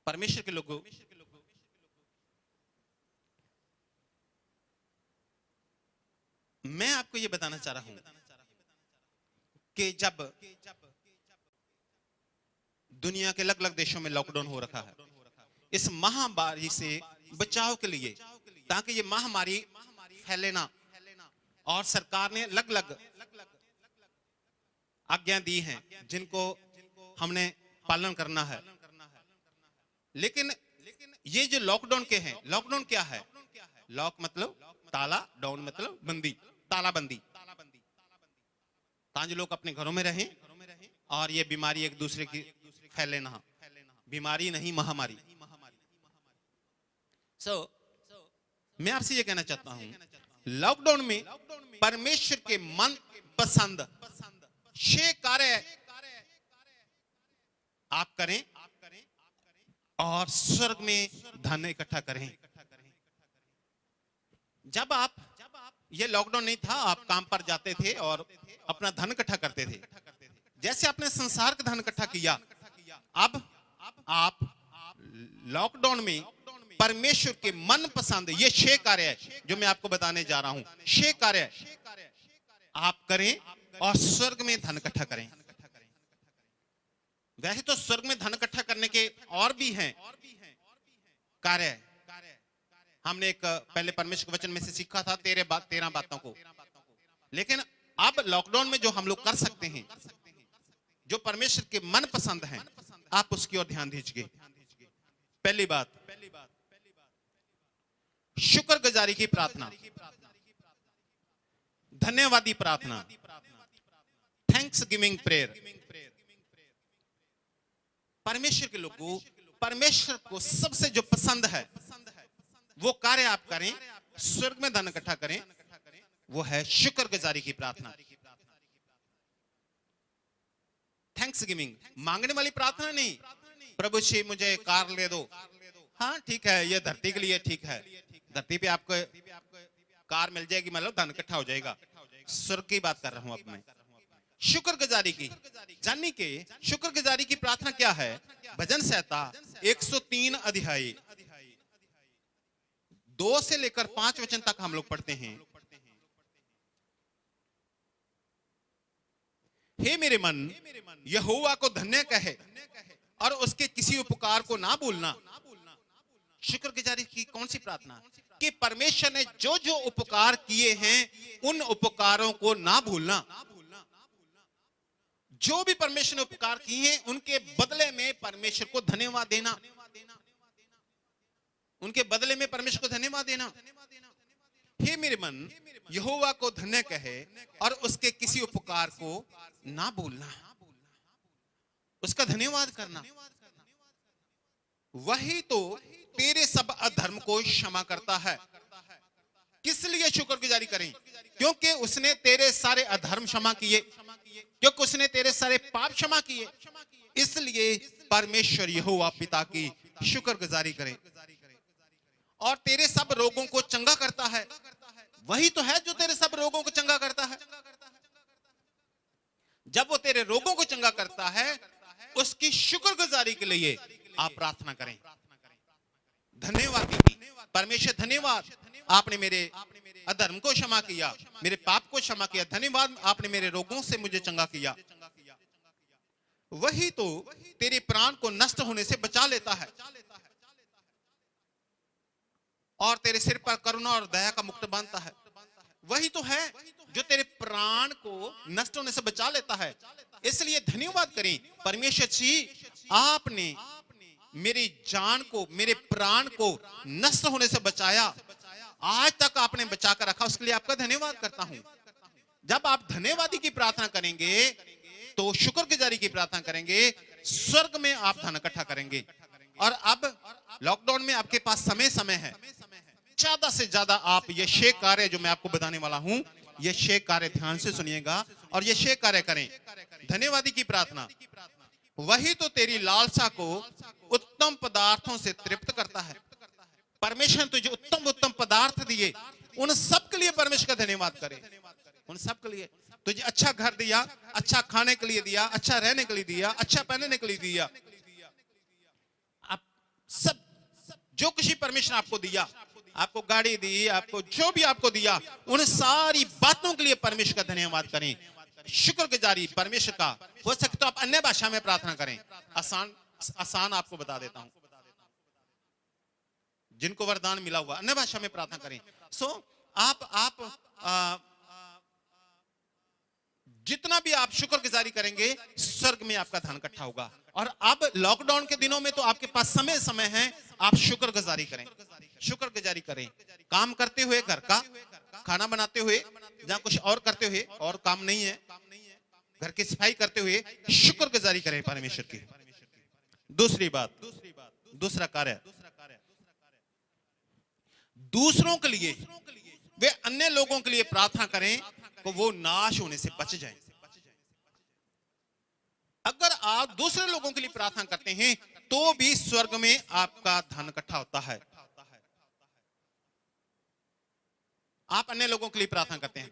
परमेश्वर के लोगों, मैं आपको यह बताना चाह रहा हूं कि जब दुनिया के अलग अलग देशों में लॉकडाउन हो रखा है इस महामारी से बचाव के लिए, ताकि ये महामारी फैले ना, और सरकार ने अलग अलग आज्ञा दी हैं जिनको हमने पालन करना है। लेकिन ये जो लॉकडाउन के हैं, लॉकडाउन क्या है? लॉक मतलब ताला, डाउन मतलब बंदी, तालाबंदी, ताकि लोग अपने घरों में रहें और ये बीमारी एक दूसरे की फैले ना। बीमारी नहीं, महामारी। मैं आपसे ये कहना चाहता हूं, लॉकडाउन में परमेश्वर के मन पसंद 6 कार्य आप करें और स्वर्ग में धन इकट्ठा करें। जब आप, ये लॉकडाउन नहीं था, आप काम पर जाते थे और अपना धन इकट्ठा करते थे। जैसे आपने संसार का धन इकट्ठा किया, अब आप लॉकडाउन में परमेश्वर के मन पसंद ये 6 कार्य है जो मैं आपको बताने जा रहा हूं। 6 कार्य आप करें और स्वर्ग में धन इकट्ठा करें। वैसे तो स्वर्ग में धन इकट्ठा करने के और भी हैं कार्य। हमने एक पहले परमेश्वर के वचन में से सीखा था 13 बातों को। लेकिन अब लॉकडाउन में जो हम लोग कर सकते हैं, जो परमेश्वर के मन पसंद हैं, आप उसकी ओर ध्यान दीजिए। पहली बात, शुक्रगुजारी की प्रार्थना, धन्यवादी प्रार्थना, थैंक्स गिविंग प्रेयर। परमेश्वर के लोगों, परमेश्वर को सबसे जो पसंद है वो कार्य आप करें, स्वर्ग में धन इकट्ठा करें, वो है शुक्रगुजारी की प्रार्थना। थैंक्स गिविंग, मांगने वाली प्रार्थना नहीं, प्रभु जी मुझे कार ले दो। हाँ ठीक है, ये धरती के लिए ठीक है, धरती पे आपको कार मिल जाएगी, मतलब धन इकट्ठा हो जाएगा। स्वर्ग की बात कर रहा हूं अब मैं। शुक्रगुजारी की, जानने के शुक्रगुजारी की प्रार्थना क्या है? भजन संहिता 103 अध्याय 2 से लेकर 5 वचन तक हम लोग पढ़ते हैं। हे मेरे मन, यहोवा को धन्य कहे और उसके किसी उपकार को ना भूलना। शुक्रगुजारी की कौन सी प्रार्थना? कि परमेश्वर ने जो जो उपकार किए हैं उन उपकारों को ना भूलना। जो भी परमेश्वर ने उपकार किए हैं उनके बदले में परमेश्वर को धन्यवाद देना। उनके बदले में परमेश्वर को धन्यवाद देना। हे मेरे मन, यहोवा को धन्य कहे और उसके किसी उपकार को ना भूलना। उसका धन्यवाद करना। वही तो तेरे सब अधर्म को क्षमा करता है। किस लिए शुक्रगुजारी करें? क्योंकि उसने तेरे सारे अधर्म क्षमा किए, क्योंकि उसने तेरे सारे पाप क्षमा किए। इसलिए परमेश्वर यहोवा पिता की शुक्रगुजारी करें। और तेरे सब रोगों को चंगा करता है। वही तो है जो तेरे सब रोगों को चंगा करता है। जब वो तेरे रोगों को चंगा करता है, उसकी शुक्रगुजारी के लिए आप प्रार्थना करें। धन्यवाद दीदी, परमेश्वर धन्यवाद, आपने मेरे अधर्म को क्षमा किया, मेरे पाप को क्षमा किया। धन्यवाद, आपने मेरे रोगों से मुझे चंगा किया। वही तो तेरे प्राण को नष्ट होने से बचा लेता है और तेरे सिर पर करुणा और दया का मुकुट बांधता है। वही तो है जो तेरे प्राण को नष्ट होने से बचा लेता है। इसलिए धन्यवाद करें, परमेश्वर जी आपने मेरी जान को, मेरे प्राण को नष्ट होने से बचाया, आज तक आपने बचा कर रखा, उसके लिए आपका धन्यवाद करता हूं। जब आप धन्यवादी की प्रार्थना करेंगे तो शुक्रगुजारी की प्रार्थना करेंगे, स्वर्ग में आप धन इकट्ठा करेंगे। और अब लॉकडाउन में आपके पास समय है, ज्यादा से ज्यादा आप ये 6 कार्य जो मैं आपको बताने वाला हूं, ये 6 कार्य ध्यान से सुनिएगा और ये 6 कार्य करें। धन्यवादी की प्रार्थना, वही तो तेरी लालसा को उत्तम पदार्थों से तृप्त करता है। परमेश्वर ने तुझे उत्तम उत्तम पदार्थ दिए, उन सब के लिए परमेश्वर का धन्यवाद करें। उन सब के लिए तुझे अच्छा घर दिया, अच्छा खाने के लिए दिया, अच्छा रहने के लिए दिया, अच्छा पहनने के लिए दिया। अब जो कुछ परमेश्वर ने आपको दिया, आपको गाड़ी दी, आपको जो भी आपको दिया, उन सारी बातों के लिए परमेश्वर का धन्यवाद करें, शुक्रगुजारी परमेश्वर का। हो सके तो आप अन्य भाषा में प्रार्थना करें। आसान आपको बता देता हूं, जिनको वरदान मिला हुआ अन्य भाषा में प्रार्थना करें। आप जितना भी आप शुक्रगुजारी करेंगे, स्वर्ग में आपका धन इकट्ठा होगा। और अब लॉकडाउन के दिनों में तो आपके पास समय है, आप शुक्रगुजारी करें, शुक्रगुजारी करें। काम करते हुए, घर का खाना बनाते हुए, जहां कुछ और करते हुए और काम नहीं है, घर की सफाई करते हुए शुक्रगुजारी करें परमेश्वर की। दूसरी बात, दूसरा कार्य, दूसरों के लिए, वे अन्य लोगों के लिए प्रार्थना करें तो वो नाश होने से बच जाएं। अगर आप दूसरे लोगों के लिए प्रार्थना करते हैं तो भी स्वर्ग में आपका धन इकट्ठा होता है। आप अन्य लोगों के लिए प्रार्थना करते हैं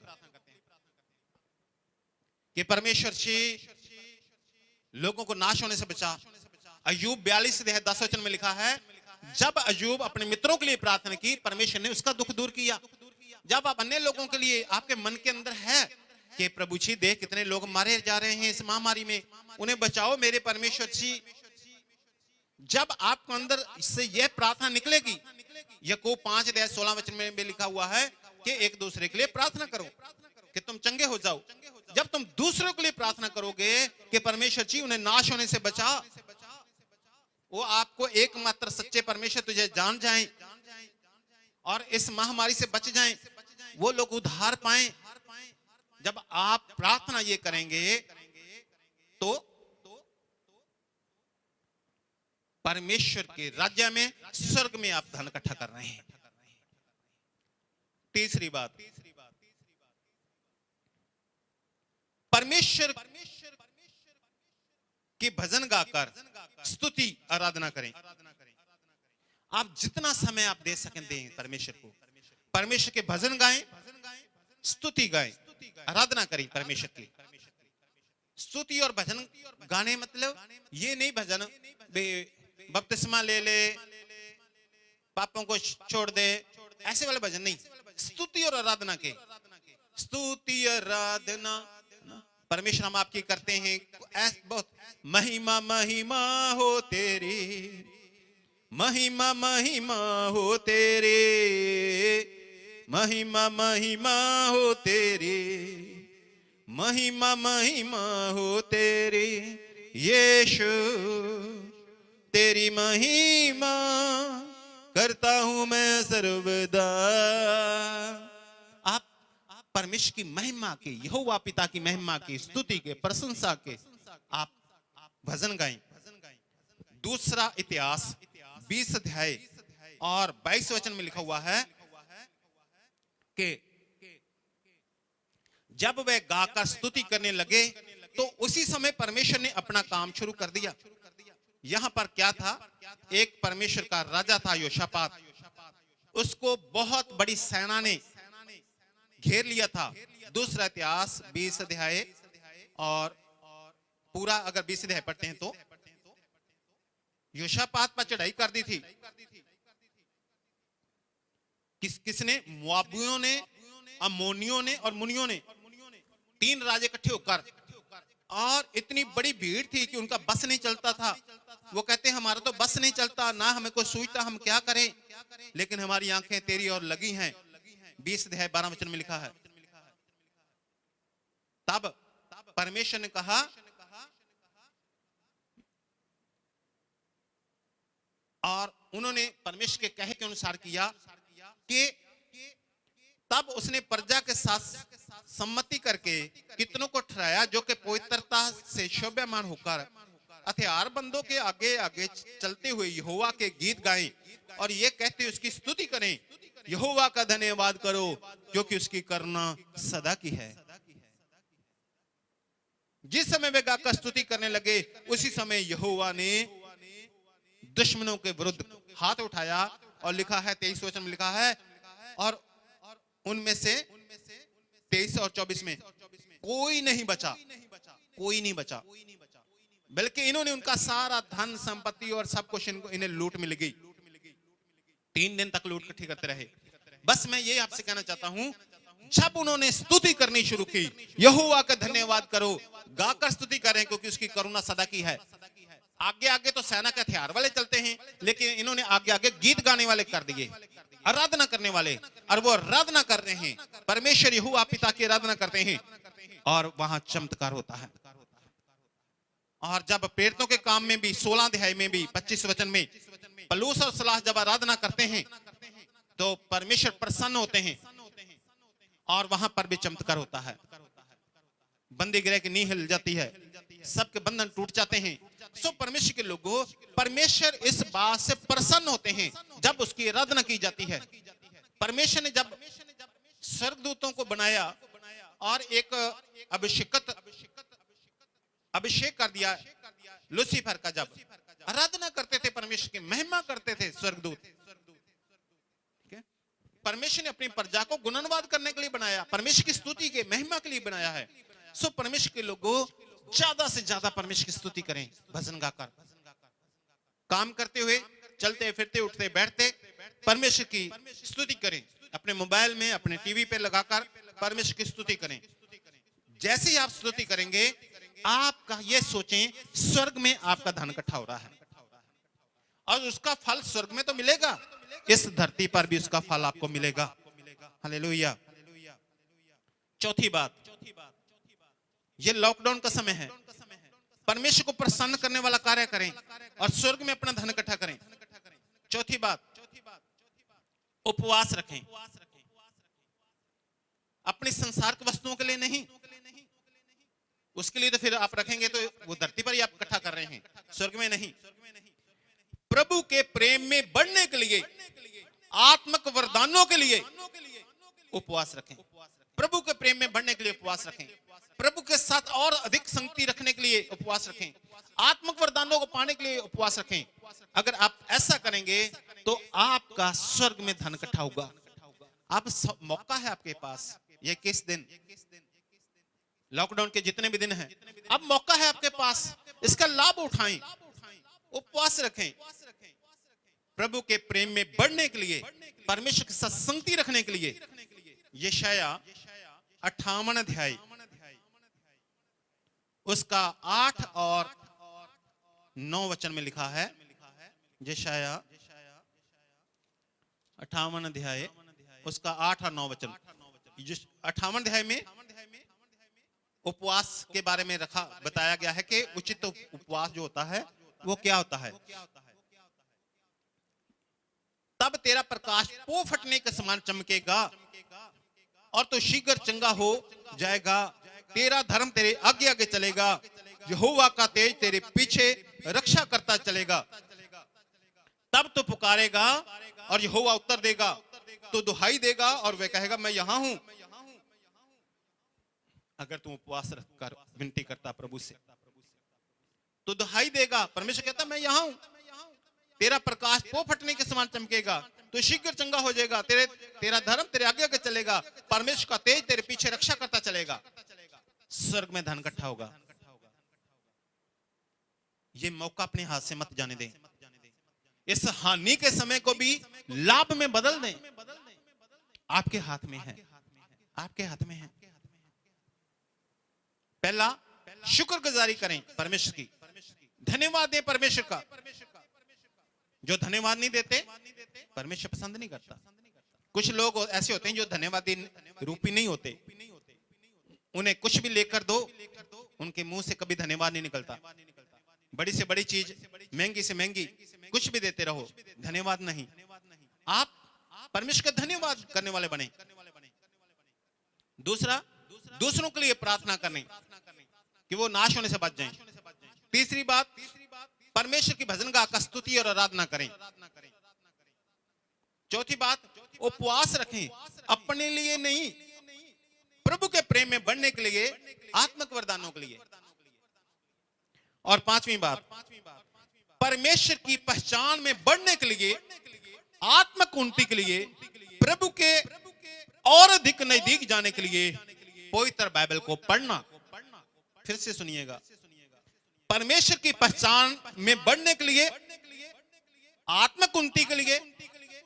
कि परमेश्वर जी लोगों को नाश होने से बचा। अय्यूब 42:10 में लिखा है, जब अय्यूब अपने मित्रों के लिए प्रार्थना की, परमेश्वर ने उसका दुख दूर किया। जब आप अन्य लोगों के लिए, आपके मन के अंदर है कि प्रभु जी देख कितने लोग मारे जा रहे हैं इस महामारी में, उन्हें बचाओ मेरे परमेश्वर जी। जब आपके अंदर इससे यह प्रार्थना निकलेगी, याकूब 5:16 में लिखा हुआ है कि एक दूसरे के लिए प्रार्थना करो कि तुम चंगे हो जाओ। जब तुम दूसरों के लिए प्रार्थना करोगे कि परमेश्वर जी उन्हें नाश होने से बचा, वो आपको एकमात्र सच्चे परमेश्वर तुझे जान जाएं और इस महामारी से बच जाएं, वो लोग उद्धार पाएं। जब आप प्रार्थना ये करेंगे तो परमेश्वर के राज्य में, स्वर्ग में आप धन इकट्ठा कर रहे हैं। तीसरी बात, परमेश्वर के भजन गाकर स्तुति आराधना करें। आप जितना समय आप दे सकें दें परमेश्वर को, परमेश्वर के भजन गाएं, स्तुति गाएं, आराधना करें परमेश्वर की। स्तुति और भजन गाने मतलब ये नहीं भजन बपतिस्मा ले ले, पापों को छोड़ दे, ऐसे वाले भजन नहीं। स्तुति और आराधना के, स्तुति आराधना परमेश्वर हम आपकी करते हैं। बहुत महिमा महिमा हो तेरी, महिमा महिमा हो तेरे, महिमा महिमा हो तेरी, महिमा महिमा हो तेरी, यीशु तेरी महिमा करता हूं मैं सर्वदा। आप परमेश्वर की महिमा के, यहोवा पिता की महिमा की, स्तुति के, प्रशंसा के आप भजन गाएं। दूसरा इतिहास 20 अध्याय और 22 वचन में लिखा हुआ है कि जब वे गाकर स्तुति करने लगे तो उसी समय परमेश्वर ने अपना काम शुरू कर दिया। यहां पर क्या था, एक परमेश्वर का राजा था योशापात, उसको बहुत बड़ी सेना ने घेर लिया था। दूसरा इतिहास 20 अध्याय और पूरा अगर 20 अध्याय पढ़ते हैं तो योशापात पर चढ़ाई कर दी थी। किसने? मोआबियों ने, अम्मोनियों ने और मुनियों ने, 3 राजे इकट्ठे होकर, और इतनी बड़ी भीड़ थी कि उनका बस नहीं चलता था। वो कहते हैं हमारा तो बस नहीं चलता, ना हमें कोई सूझता, हम क्या करें, लेकिन हमारी आंखें तेरी ओर लगी हैं। 20 अध्याय 12 वचन में लिखा है, तब परमेश्वर ने कहा और उन्होंने परमेश्वर के कहे के अनुसार किया कि तब उसने प्रजा के साथ सम्मति करके कितनों को ठहराया जो कि पवित्रता से शोभायमान होकर हथियार बंदों के आगे आगे चलते हुए यहोवा के गीत गाएं और ये कहते उसकी स्तुति करें, यहोवा का धन्यवाद करो क्योंकि उसकी करुणा सदा की है। जिस समय वे गाकर स्तुति करने लगे उसी समय यहोवा ने दुश्मनों के विरुद्ध हाथ उठाया, और लिखा है 23 वचन में लिखा है, और उनमें से 23 और 24 में कोई नहीं बचा, कोई नहीं बचा, बल्कि इन्होंने उनका सारा धन संपत्ति और सब कुछ इन्हें लूट मिल गई। 3 दिन तक लूट इकट्ठी करते रहे। बस मैं ये आपसे कहना चाहता हूं, जब उन्होंने स्तुति करनी शुरू की, यहोवा का धन्यवाद करो, गाकर स्तुति करें क्योंकि उसकी करुणा सदा की है। आगे आगे तो सेना के हथियार वाले चलते हैं, लेकिन इन्होंने आगे आगे गीत गाने वाले कर दिए, आराधना करने वाले, और वो आराधना कर रहे हैं, परमेश्वर यहोवा पिता की आराधना करते हैं, और वहां चमत्कार होता है। और जब प्रेरितों के काम में भी 16 अध्याय में भी 25 वचन में पौलुस और सीलास जब आराधना करते हैं तो परमेश्वर प्रसन्न होते हैं, और वहां पर भी चमत्कार होता है। बंदी गृह की नींव हिल जाती है, सबके बंधन टूट जाते हैं। सो परमेश्वर के लोगों, परमेश्वर इस बात से प्रसन्न होते हैं जब उसकी आराधना की जाती है। परमेश्वर ने जब स्वर्गदूतों को बनाया और एक अभिषेक कर दिया लूसीफर का, जब आराधना करते थे परमेश्वर की, महिमा करते थे स्वर्गदूत। परमेश्वर ने अपनी प्रजा को गुणनवाद करने के लिए बनाया, परमेश्वर की स्तुति के महिमा के लिए बनाया है। सो परमेश्वर के लोगों, ज्यादा से ज्यादा परमेश्वर की स्तुति करें, भजन गाकर, काम करते हुए, चलते फिरते उठते बैठते परमेश्वर की स्तुति करें। अपने मोबाइल में, अपने टीवी पे लगाकर परमेश्वर की स्तुति करें। जैसे ही आप स्तुति करेंगे, आपका ये सोचें, स्वर्ग में आपका धन इकट्ठा हो रहा है और उसका फल स्वर्ग में तो मिलेगा, इस धरती पर भी उसका फल आपको मिलेगा। हालेलुया। चौथी बात, ये लॉकडाउन का समय है, परमेश्वर को प्रसन्न करने वाला कार्य करें और स्वर्ग में अपना धन इकट्ठा करें। चौथी बात, उपवास रखें, अपनी संसार की वस्तुओं के लिए नहीं, उसके लिए तो फिर आप रखेंगे तो वो धरती पर ही आप इकट्ठा कर रहे हैं, स्वर्ग में नहीं। प्रभु के प्रेम में बढ़ने के लिए, आत्मिक वरदानों के लिए उपवास रखें। प्रभु के प्रेम में बढ़ने के लिए उपवास रखें, प्रभु के साथ और अधिक संगति रखने के लिए उपवास रखें, आत्मिक वरदानों को पाने के लिए उपवास रखें। अगर आप ऐसा करेंगे तो आपका स्वर्ग में धन इकट्ठा होगा। आप मौका है आपके पास, ये किस दिन, लॉकडाउन के जितने भी दिन हैं, अब मौका है आपके पास, इसका लाभ उठाएं, उपवास रखें, प्रभु के प्रेम में बढ़ने के लिए, परमेश्वर के साथ संगति रखने के लिए। यशाया 58 अध्याय उसका 8 और 9 वचन में लिखा है। यशाया 58 अध्याय उसका 8 और 9 वचन। 58 अध्याय में उपवास के बारे में बताया गया है कि उचित उपवास जो होता है वो क्या होता है। तब तेरा प्रकाश पो फटने के समान चमकेगा और तो शीघ्र चंगा हो जाएगा, तेरा धर्म तेरे आगे आगे चलेगा, यहोवा का तेज तेरे पीछे रक्षा करता चलेगा। तब तो पुकारेगा और यहोवा उत्तर देगा, तो दुहाई देगा और वह कहेगा मैं यहां हूं। अगर तुम उपवास रखकर विनती करता प्रभु से तो दुहाई देगा, परमेश्वर कहता मैं यहां हूं, तेरा प्रकाश पो फटने के समान चमकेगा, तो शीघ्र चंगा हो जाएगा, तेरा धर्म तेरे आगे आगे चलेगा, परमेश्वर का तेज तेरे पीछे रक्षा करता चलेगा, स्वर्ग में धन इकट्ठा होगा। ये मौका अपने हाथ से मत जाने दें, इस हानि के समय को भी लाभ में बदल दें। आपके हाथ में है, आपके हाथ में है। पहला शुक्रगुजारी करें परमेश्वर की, धन्यवाद दें परमेश्वर का। जो धन्यवाद नहीं देते परमेश्वर पसंद नहीं करता। कुछ लोग ऐसे होते हैं जो धन्यवादी रूपी नहीं होते, उन्हें कुछ भी लेकर दो उनके मुंह से कभी धन्यवाद नहीं निकलता। बड़ी से बड़ी चीज, महंगी से महंगी कुछ भी देते रहो, धन्यवाद नहीं। आप परमेश्वर का धन्यवाद करने वाले बने। दूसरा, दूसरों के लिए प्रार्थना करनी कि वो नाश होने से बच जाएं। तीसरी बात, परमेश्वर की भजन गा, स्तुति और आराधना करें। चौथी बात, उपवास रखें, अपने लिए नहीं, प्रभु के प्रेम में बढ़ने के लिए, आत्मिक वरदानों के लिए। और पांचवी बात, परमेश्वर की पहचान में बढ़ने के लिए, आत्मिक उन्नति के लिए, प्रभु के और अधिक नजदीक जाने के लिए पवित्र बाइबल को पढ़ना। फिर से सुनिएगा, परमेश्वर की पहचान में बढ़ने के लिए, आत्मिक उन्नति के लिए,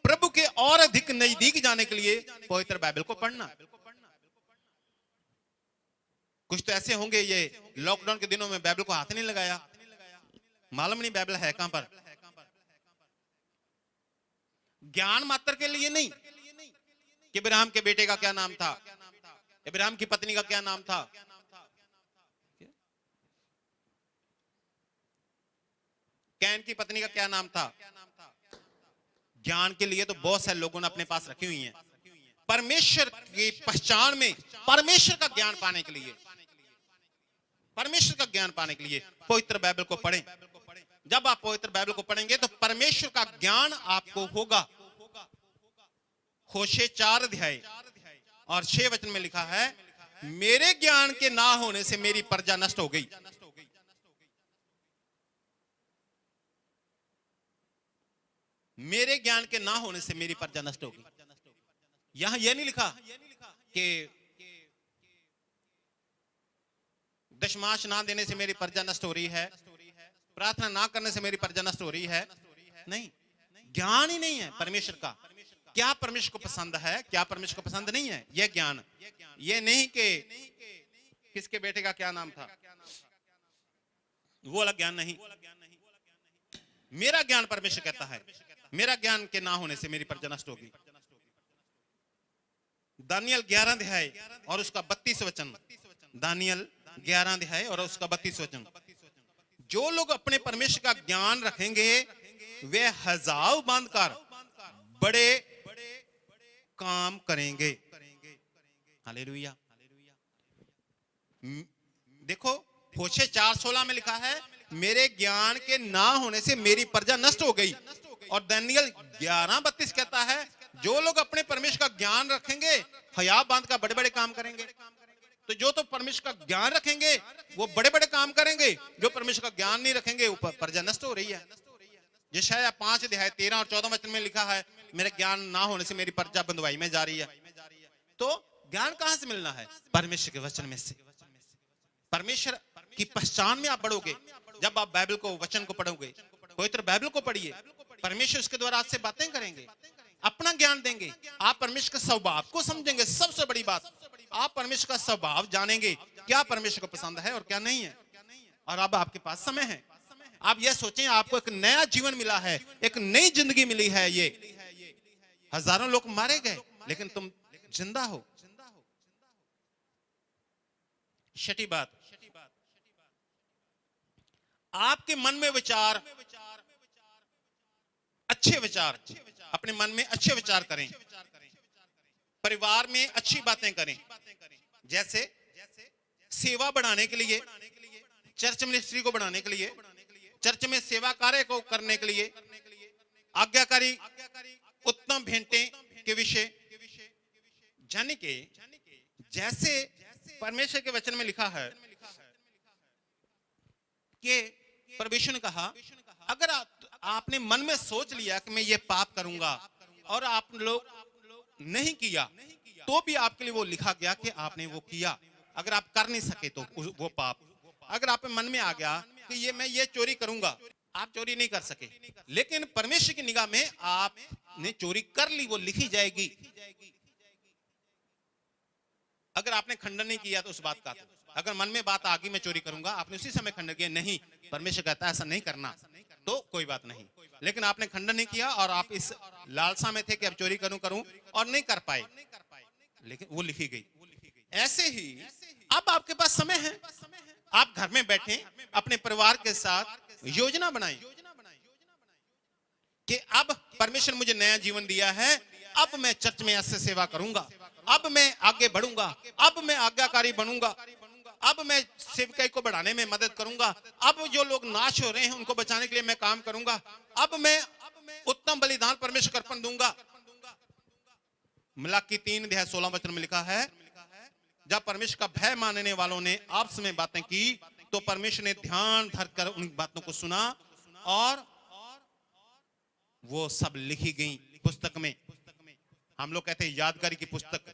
प्रभु के और अधिक नजदीक जाने के लिए पवित्र बाइबल को पढ़ना। कुछ तो ऐसे होंगे ये लॉकडाउन के दिनों में बाइबल को हाथ नहीं लगाया, मालूम नहीं बाइबल है कहां पर। ज्ञान मात्र के लिए नहीं कि इब्राहिम के बेटे का क्या नाम था, इब्राहिम की पत्नी का क्या नाम था, कैन की पत्नी का क्या नाम था। ज्ञान के लिए तो बहुत सारे लोगों ने अपने पास रखी हुई हैं। परमेश्वर की पहचान में परमेश्वर का ज्ञान पाने के लिए, परमेश्वर का ज्ञान पाने के लिए पवित्र बाइबल को पढ़ें। जब आप पवित्र बाइबल को पढ़ेंगे तो परमेश्वर का ज्ञान आपको होगा। होशे 4 अध्याय और 6 वचन में लिखा है, मेरे ज्ञान के ना होने से मेरी प्रजा नष्ट हो गई। मेरे ज्ञान के ना होने से मेरी प्रजा नष्ट हो गई। यहां यह नहीं लिखा कि दशमांश ना देने से मेरी प्रजा नष्ट हो रही है, प्रार्थना ना करने से मेरी प्रजा नष्ट हो रही है। नहीं, ज्ञान ही नहीं है परमेश्वर का। क्या परमेश्वर को पसंद है, क्या परमेश्वर को पसंद नहीं है, यह ज्ञान। यह नहीं कि किसके बेटे का क्या नाम था, वो वाला ज्ञान नहीं। मेरा ज्ञान परमेश्वर कहता है, मेरा ज्ञान के ना होने से मेरी प्रजा नष्ट होगी। दानियल 11 अध्याय और उसका 32 वचन, दानियल 11 अध्याय और उसका 32 वचन। जो लोग अपने परमेश्वर का ज्ञान रखेंगे वे हजाव बांधकर बड़े काम करेंगे। हालेलुया। देखो होशे 4:16 में लिखा है, मेरे ज्ञान के ना होने से मेरी प्रजा नष्ट हो गई। और दानियल 11:32 कहता है, जो लोग अपने परमेश्वर का ज्ञान रखेंगे हया बांध का बड़े बड़े काम करेंगे। तो जो तो परमेश्वर का ज्ञान रखेंगे वो बड़े बड़े काम करेंगे, जो परमेश्वर का ज्ञान नहीं रखेंगे वो प्रजा नष्ट हो रही है। यशायाह 5 अध्याय 13 और 14 वचन में लिखा है, मेरे ज्ञान ना होने से मेरी प्रजा बंधुआई में जा रही है। तो ज्ञान कहां से मिलना है? परमेश्वर के वचन में से। परमेश्वर की पहचान में आप बढ़ोगे जब आप बाइबल को, वचन को पढ़ोगे। पवित्र बाइबल को पढ़िए, परमेश्वर उसके द्वारा आपसे बातें करेंगे, अपना ज्ञान देंगे। आप परमेश्वर का स्वभाव को समझेंगे। सबसे बड़ी बात, आप परमेश्वर का स्वभाव जानेंगे, क्या परमेश्वर को पसंद है और क्या नहीं है। और अब आपके पास समय है, आप यह सोचें आपको एक नया जीवन मिला है, एक नई जिंदगी मिली है। ये हजारों लोग मारे गए लेकिन तुम जिंदा हो। छठी बात, आपके मन में विचार, अच्छे विचार, अपने मन में अच्छे विचार करें। परिवार में अच्छी बातें करें, जैसे सेवा बढ़ाने के लिए, चर्च मिनिस्ट्री को बढ़ाने के लिए, चर्च में सेवा कार्य को करने के लिए, आज्ञाकारी उत्तम भेंटें के विषय जाने के, जैसे परमेश्वर के वचन में लिखा है कि परमेश्वर ने कहा, अगर आपने मन में सोच लिया कि मैं ये पाप करूंगा और आप लोग नहीं किया, तो भी आपके लिए वो लिखा गया कि आपने वो किया। अगर आप कर नहीं सके तो वो पाप, अगर आप मन में आ गया कि मैं ये चोरी करूंगा, आप चोरी नहीं कर सके, लेकिन परमेश्वर की निगाह में आपने चोरी कर ली, वो लिखी जाएगी। अगर आपने खंडन नहीं किया तो उस बात का, अगर मन में बात आ गई मैं चोरी करूंगा, आपने उसी समय खंडन किया, नहीं, परमेश्वर कहता है ऐसा नहीं करना, तो कोई बात नहीं। लेकिन आपने खंडन नहीं किया और आप इस लालसा में थे कि अब चोरी करूं और नहीं कर पाए, लेकिन वो लिखी गई। ऐसे ही अब आपके पास समय है, आप घर में बैठे अपने परिवार के साथ योजना बनाएं कि अब परमेश्वर मुझे नया जीवन दिया है, अब मैं चर्च में ऐसे सेवा करूंगा, अब मैं आगे बढ़ूंगा, अब मैं आज्ञाकारी बनूंगा, अब मैं सेवकाई को बढ़ाने में मदद करूंगा, अब जो लोग नाश हो रहे हैं उनको बचाने के लिए मैं काम करूंगा, अब मैं उत्तम बलिदान परमेश्वर को अर्पण दूंगा। मलाकी 3 अध्याय 16 वचन में लिखा है, जब परमेश्वर का भय मानने वालों ने आपस में बातें की तो परमेश्वर ने ध्यान धरकर उन बातों को सुना और वो सब लिखी गई पुस्तक में। हम लोग कहते हैं यादगारी की पुस्तक,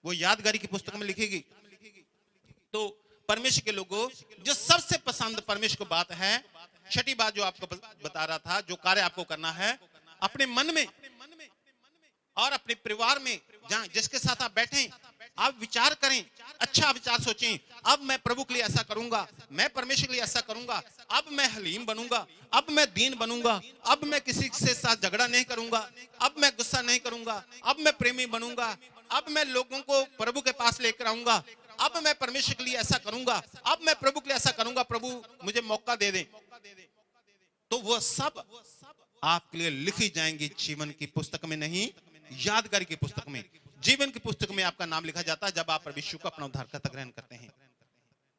वो यादगारी की पुस्तक में लिखी गई। तो परमेश्वर के लोगों, जो सबसे पसंद परमेश्वर को बात है, छठी बात जो आपको बता रहा था, जो कार्य आपको करना है, अपने मन में और अपने परिवार में जहां जिसके साथ आप बैठे आप विचार करें, अच्छा विचार सोचें, अब मैं प्रभु के लिए ऐसा करूंगा, मैं परमेश्वर के लिए ऐसा करूंगा, अब मैं हलीम बनूंगा, अब मैं दीन बनूंगा, अब मैं किसी से साथ झगड़ा नहीं करूंगा, अब मैं गुस्सा नहीं करूंगा, अब मैं प्रेमी बनूंगा, अब मैं लोगों को प्रभु के पास लेकर आऊंगा, अब मैं परमेश्वर के लिए ऐसा करूंगा, अब मैं प्रभु के लिए ऐसा करूंगा, प्रभु मुझे मौका दे दें। तो वो सब आपके लिए लिखी जाएंगी जीवन की पुस्तक में, नहीं यादगारी की पुस्तक में। जीवन की पुस्तक में आपका नाम लिखा जाता है जब आप प्रभु यीशु को अपना उद्धारकर्ता ग्रहण करते हैं।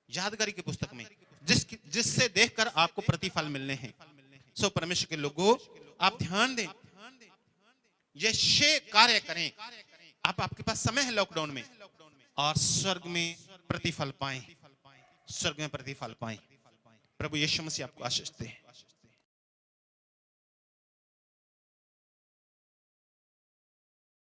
यादगारी की पुस्तक में जिससे देखकर आपको प्रतिफल मिलने हैं। सो परमेश्वर के लोगों, आप ध्यान दें, ये 6 कार्य करें। आप आपके पास समय है लॉकडाउन में, और स्वर्ग में प्रतिफल पाएं, स्वर्ग में प्रतिफल पाएं। प्रभु यीशु मसीह आपको आशीष दे।